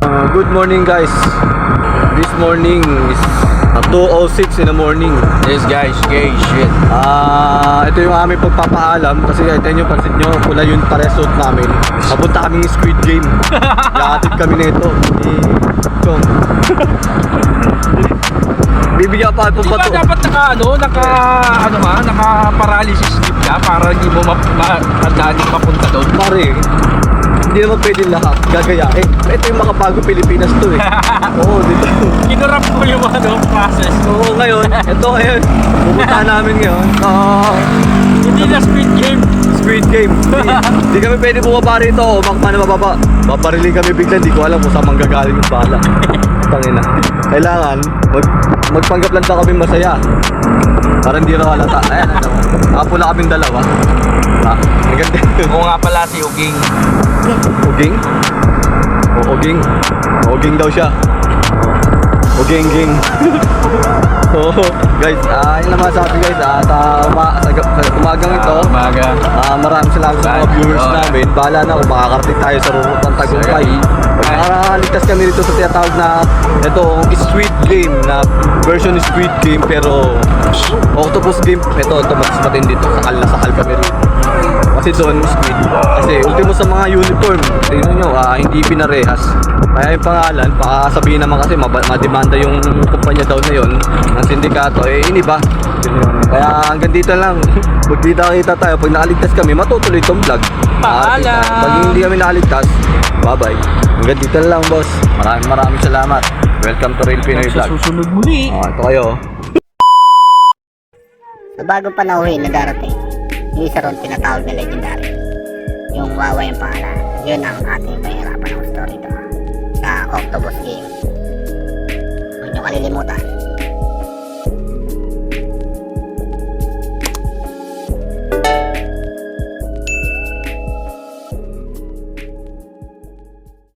Good morning guys. This morning is 2:06 in the morning. Yes guys, gay shit. Ito yung aming pagpapaalam kasi ito yung pansit nyo, pula yung paresot namin. Papunta kaming Squid Game. Yakatid kami nito ni Chong. Bibigyan pa itong Di ba pato. dapat naka-paralysis sleep ka para hindi mo matandaan yung papunta doon? Pare, hindi naman pwede lahat gagayahin. Ito yung makabago Pilipinas to eh. Oo, dito. Kinurap mo yung process. Oo, ngayon, ito ngayon. Pupunta namin ngayon. Hindi na Squid Game. Squid Game. Hindi kami pwede bumaba rito o makma na mababa. Babariling kami bigla, hindi ko alam kung saan manggagaling yung bala. Tangina. Kailangan magpanggap lang daw kami masaya. Para hindi raw halata. Ayan, apo na kaming dalawa. Ang ganda. Oo nga pala si Uging. Uging? O Uging. Uging daw siya. Uging-ging. Oo, guys, yun naman sabi guys, sa umagang ito, maraming salamat sa mga viewers namin. Bahala na kung makakarating tayo sa rurot ng tagumpay. Nakakaligtas kami dito sa tinatawag na itong Squid Game, na version ni Squid Game pero octopus game. Ito mas matindi dito, sakal kami rin. Kasi doon Squid, kasi ultimo sa mga uniform, tingnan nyo, hindi pinarehas. Kaya yung pangalan, baka sabihin naman kasi mademanda yung kumpanya daw na yun ng sindikato, iniba. Kaya hanggang dito lang. Magkita-kita tayo. Pag nakaligtas kami, matutuloy itong vlog. Paalam! Pag hindi kami nakaligtas, bye-bye. Hanggang dito lang, boss. Maraming salamat. Welcome to Real Pinoy Vlog. Susunod muli. Ito kayo. Sa bagong panahon na darating, yung isa ron tinatawag na legendary. Yung Wawa yung pangalan. Yun ang ating mahirapan ng story ito sa Octopus Game. Huwag nyo kalilimutan.